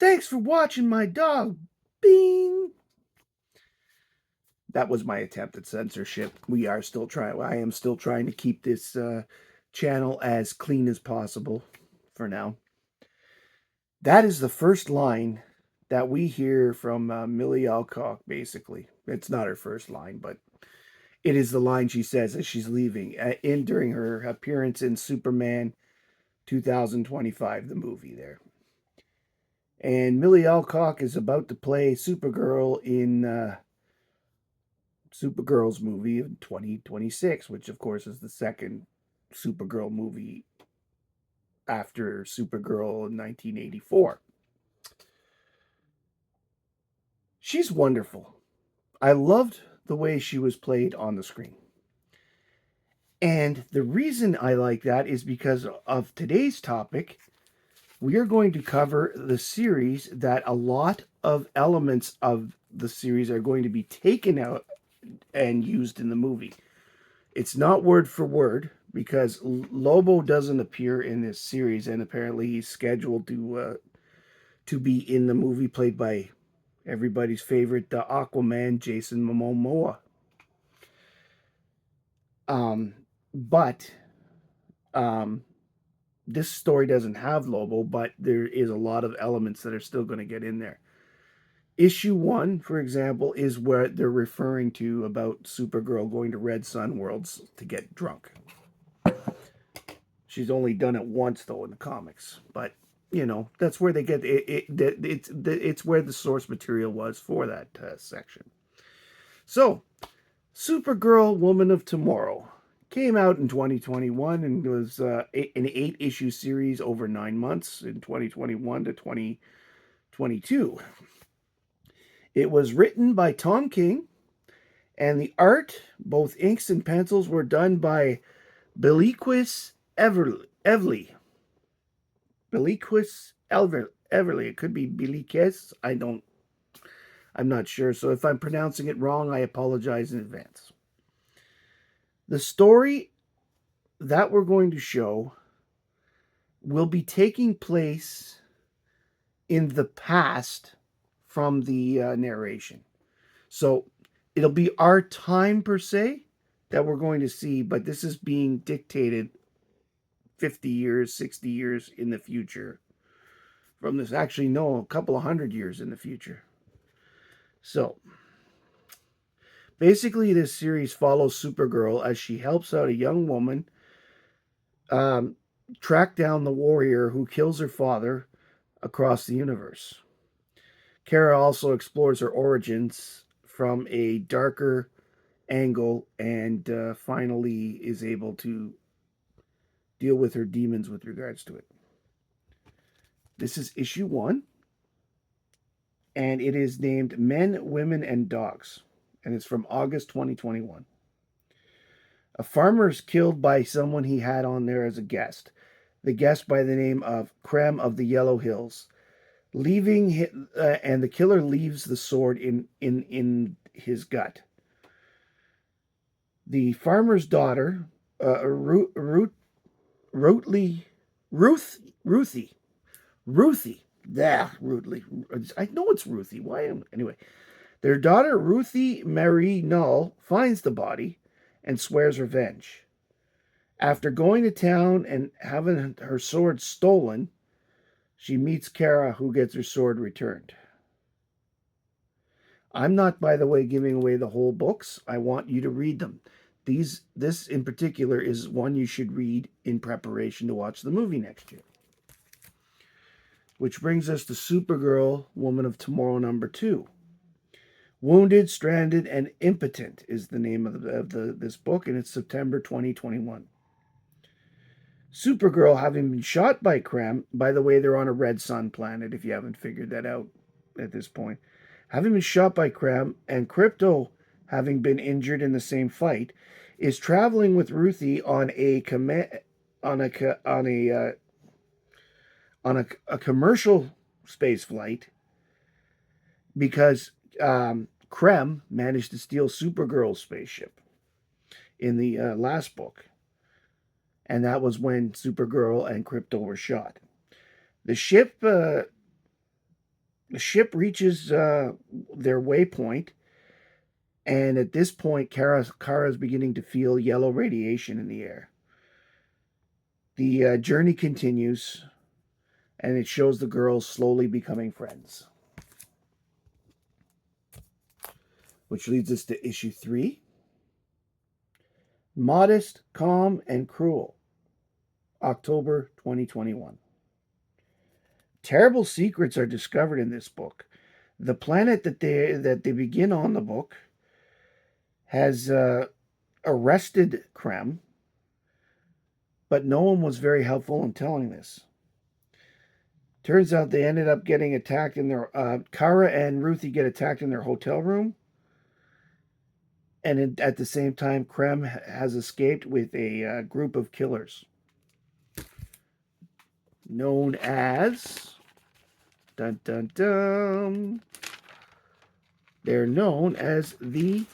Thanks for watching my dog. Bing. That was my attempt at censorship. I am still trying to keep this channel as clean as possible for now. That is the first line that we hear from Millie Alcock, basically. It's not her first line, but it is the line she says as she's leaving during her appearance in Superman 2025, the movie there. And Millie Alcock is about to play Supergirl in Supergirl's movie in 2026, which of course is the second Supergirl movie after Supergirl in 1984. She's wonderful. I loved the way she was played on the screen. And the reason I like that is because of today's topic. We are going to cover the series that a lot of elements of the series are going to be taken out and used in the movie. It's not word for word because Lobo doesn't appear in this series, and apparently he's scheduled to be in the movie, played by everybody's favorite Aquaman, Jason Momoa. But this story doesn't have Lobo, but there is a lot of elements that are still going to get in there. Issue 1, for example, is where they're referring to about Supergirl going to Red Sun Worlds to get drunk. She's only done it once, though, in the comics. But, you know, that's where they get it. It's where the source material was for that section. So, Supergirl, Woman of Tomorrow, came out in 2021 and was an 8-issue series over 9 months in 2021 to 2022. It was written by Tom King, and the art, both inks and pencils, were done by Biliquis Everly. Biliquis Everly. It could be Biliquis. I'm not sure. So if I'm pronouncing it wrong, I apologize in advance. The story that we're going to show will be taking place in the past from the narration. So it'll be our time per se that we're going to see, but this is being dictated 50 years, 60 years in the future from this. Actually, no, a couple of 100 years in the future. So basically, this series follows Supergirl as she helps out a young woman track down the warrior who kills her father across the universe. Kara also explores her origins from a darker angle and finally is able to deal with her demons with regards to it. This is issue 1, and it is named Men, Women, and Dogs, and it's from August 2021. A farmer is killed by someone he had on there as a guest. The guest by the name of Krem of the Yellow Hills. And the killer leaves the sword in his gut. The farmer's daughter, Ruthie, I know it's Ruthie. Anyway? Their daughter, Ruthie Marie Null, finds the body and swears revenge. After going to town and having her sword stolen, she meets Kara, who gets her sword returned. I'm not, by the way, giving away the whole books. I want you to read them. This in particular is one you should read in preparation to watch the movie next year. Which brings us to Supergirl, Woman of Tomorrow #2. Wounded, Stranded, and Impotent is the name of this book, and it's September 2021. Supergirl, having been shot by Krem, by the way, they're on a red sun planet, if you haven't figured that out at this point. Having been shot by Krem, and Krypto, having been injured in the same fight, is traveling with Ruthie on a commercial space flight because Krem managed to steal Supergirl's spaceship in the last book. And that was when Supergirl and Krypto were shot. The ship The ship reaches their waypoint, and at this point, Kara is beginning to feel yellow radiation in the air. The journey continues, and it shows the girls slowly becoming friends. Which leads us to issue 3, Modest, Calm, and Cruel, October 2021. Terrible secrets are discovered in this book. The planet that they begin on the book has arrested Krem, but no one was very helpful in telling this. Turns out they ended up getting attacked in their Kara and Ruthie get attacked in their hotel room, and at the same time, Krem has escaped with a group of killers known as dun dun dun. They're known as the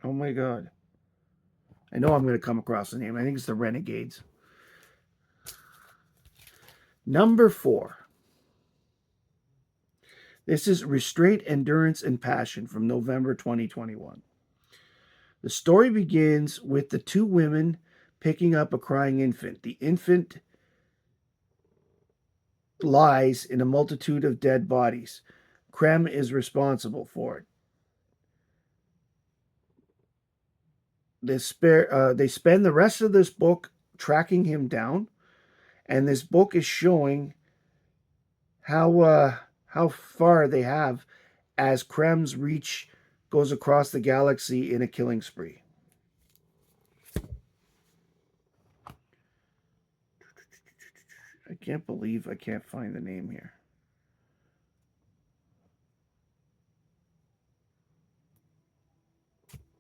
oh my god. I know I'm going to come across the name. I think it's the Renegades. Number 4. This is Restraint, Endurance, and Passion from November 2021. The story begins with the 2 women picking up a crying infant. The infant lies in a multitude of dead bodies. Krem is responsible for it. They spend the rest of this book tracking him down, and this book is showing how far they have as Krem's reach goes across the galaxy in a killing spree. I can't believe I can't find the name here.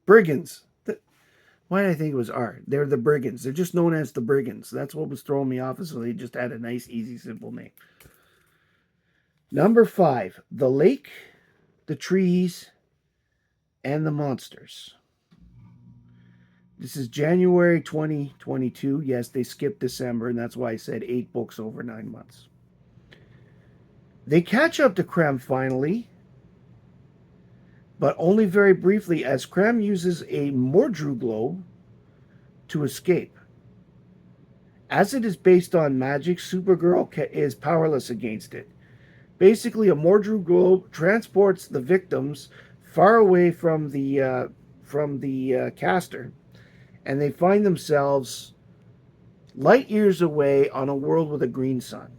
Brigands. Why did I think it was R? They're the Brigands. They're just known as the Brigands. That's what was throwing me off, so they just had a nice, easy, simple name. Number 5, The Lake, the Trees, and the Monsters. This is January 2022. Yes, they skipped December, and that's why I said 8 books over 9 months. They catch up to Krem finally, but only very briefly, as Krem uses a Mordru globe to escape. As it is based on magic, Supergirl is powerless against it. Basically, a Mordru globe transports the victims far away from the caster, and they find themselves light years away on a world with a green sun.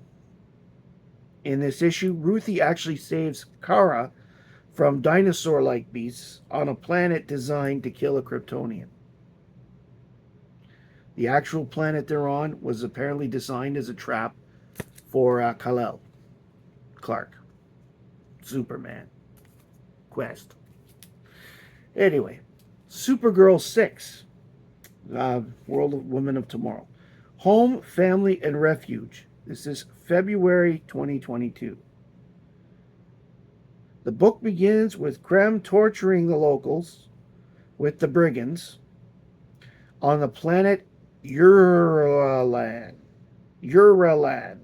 In this issue, Ruthie actually saves Kara from dinosaur-like beasts on a planet designed to kill a Kryptonian. The actual planet they're on was apparently designed as a trap for Kal-El, Clark, Superman, Quest. Anyway, Supergirl 6, World of Women of Tomorrow. Home, Family, and Refuge. This is February 2022. The book begins with Krem torturing the locals with the Brigands on the planet Urralan. Urralan.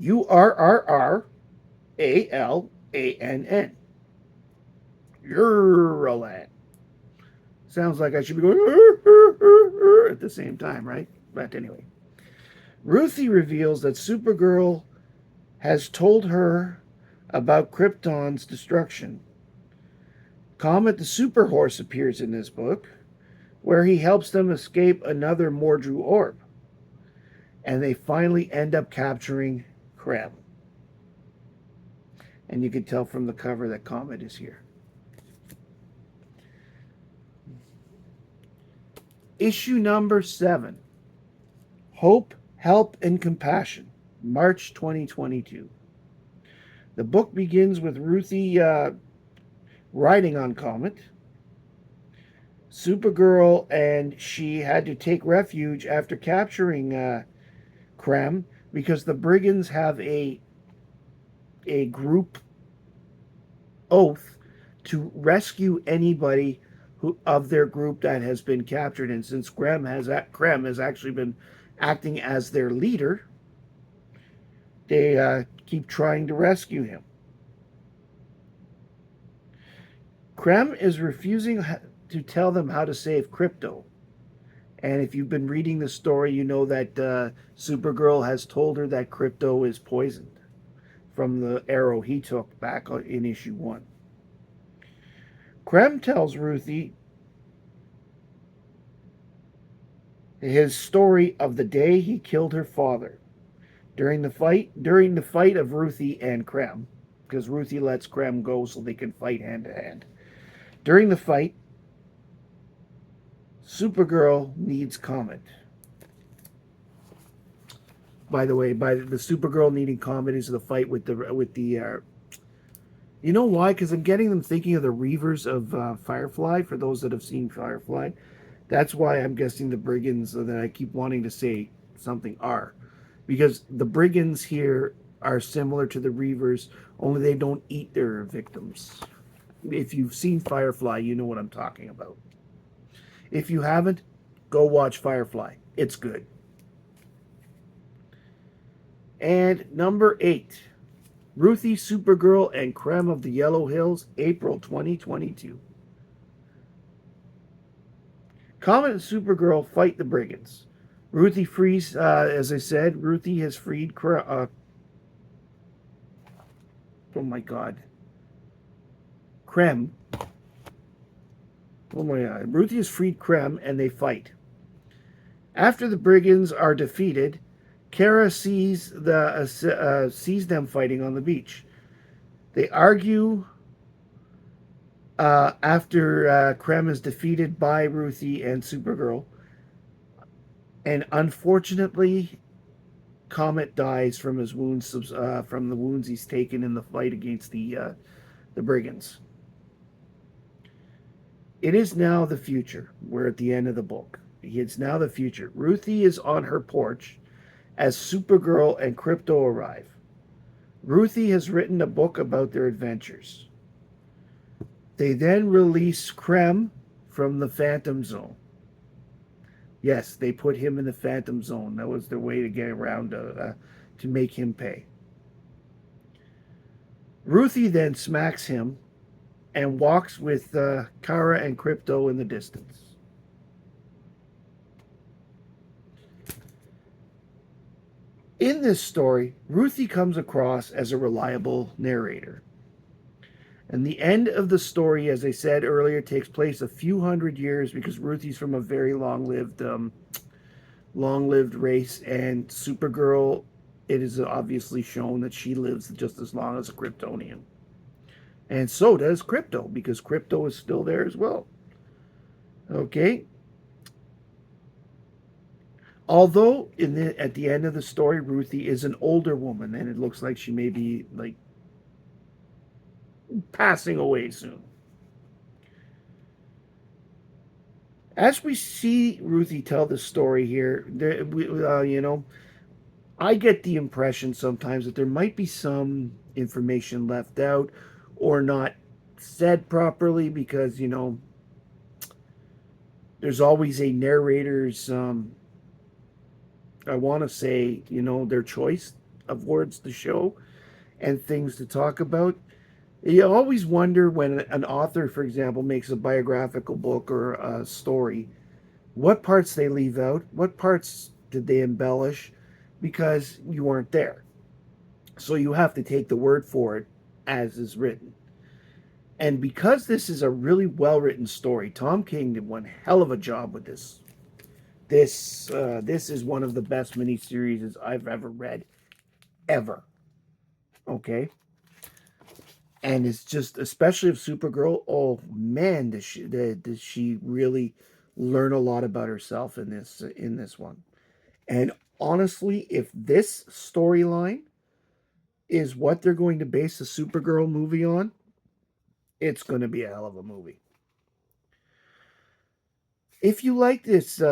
Urralann. Urralan. Sounds like I should be going at the same time, right? But anyway. Ruthie reveals that Supergirl has told her about Krypton's destruction. Comet the Super Horse appears in this book, where he helps them escape another Mordru orb. And they finally end up capturing Krem. And you can tell from the cover that Comet is here. Issue number 7. Hope, Help, and Compassion, March 2022. The book begins with Ruthie riding on Comet. Supergirl and she had to take refuge after capturing Krem because the Brigands have a group oath to rescue anybody of their group that has been captured. And since Krem has actually been acting as their leader, they keep trying to rescue him. Krem is refusing to tell them how to save Crypto. And if you've been reading the story, you know that Supergirl has told her that Crypto is poisoned from the arrow he took back in issue 1. Krem tells Ruthie his story of the day he killed her father. During the fight of Ruthie and Krem, because Ruthie lets Krem go so they can fight hand to hand. During the fight, Supergirl needs Comet. By the way, by the Supergirl needing Comet is the fight with the. You know why? Because I'm getting them thinking of the Reavers of Firefly. For those that have seen Firefly, that's why I'm guessing the Brigands that I keep wanting to say something are, because the Brigands here are similar to the Reavers, only they don't eat their victims. If you've seen Firefly, you know what I'm talking about. If you haven't, go watch Firefly. It's good. And number 8, Ruthie, Supergirl, and Krem of the Yellow Hills, April 2022. Comet and Supergirl fight the Brigands. Ruthie frees, as I said, Ruthie has freed oh my god. Krem. Oh my god. Ruthie has freed Krem and they fight. After the Brigands are defeated, Kara sees them fighting on the beach. They argue after Krem is defeated by Ruthie and Supergirl. And unfortunately, Comet dies from his wounds, from the wounds he's taken in the fight against the Brigands. It is now the future. We're at the end of the book. It's now the future. Ruthie is on her porch as Supergirl and Crypto arrive. Ruthie has written a book about their adventures. They then release Krem from the Phantom Zone. Yes, they put him in the Phantom Zone. That was their way to get around to make him pay. Ruthie then smacks him and walks with Kara and Crypto in the distance. In this story, Ruthie comes across as a reliable narrator. And the end of the story, as I said earlier, takes place a few hundred years because Ruthie's from a very long-lived race, and Supergirl, it is obviously shown that she lives just as long as a Kryptonian. And so does Crypto, because Crypto is still there as well. Okay? Although at the end of the story, Ruthie is an older woman, and it looks like she may be like passing away soon. As we see Ruthie tell the story here, I get the impression sometimes that there might be some information left out or not said properly because, there's always a narrator's, I want to say, their choice of words to show and things to talk about. You always wonder when an author, for example, makes a biographical book or a story, what parts they leave out, what parts did they embellish because you weren't there. So you have to take the word for it as is written. And because this is a really well written story, Tom King did one hell of a job with this. This is one of the best miniseries I've ever read, ever. Okay, and it's just, especially of Supergirl. Oh man, does she really learn a lot about herself in this one? And honestly, if this storyline is what they're going to base the Supergirl movie on, it's going to be a hell of a movie. If you like this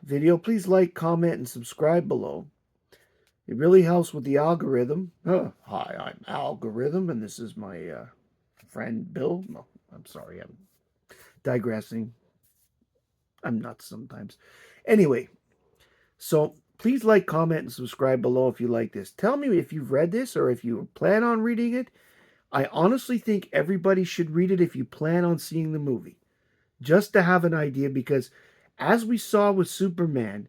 video, please like, comment, and subscribe below. It really helps with the algorithm. Hi, I'm Algorithm, and this is my friend Bill. No, I'm sorry, I'm digressing. I'm nuts sometimes. Anyway, so Please like, comment, and subscribe below if you like this. Tell me if you've read this or if you plan on reading it. I honestly think everybody should read it if you plan on seeing the movie, just to have an idea, because as we saw with Superman,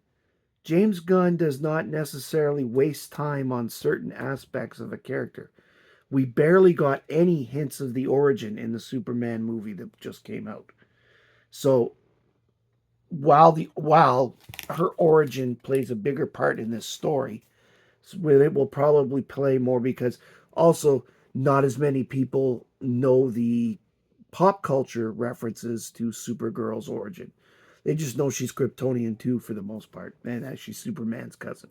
James Gunn does not necessarily waste time on certain aspects of a character. We barely got any hints of the origin in the Superman movie that just came out. So while her origin plays a bigger part in this story, it will probably play more because also not as many people know the pop culture references to Supergirl's origin. They just know she's Kryptonian too for the most part, and that she's Superman's cousin.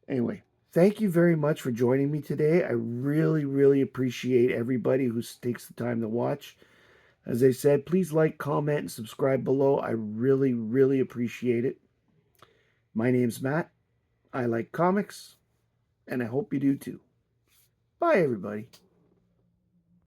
Anyway, thank you very much for joining me today. I really, really appreciate everybody who takes the time to watch. As I said, please like, comment, and subscribe below. I really, really appreciate it. My name's Matt. I like comics, and I hope you do too. Bye, everybody.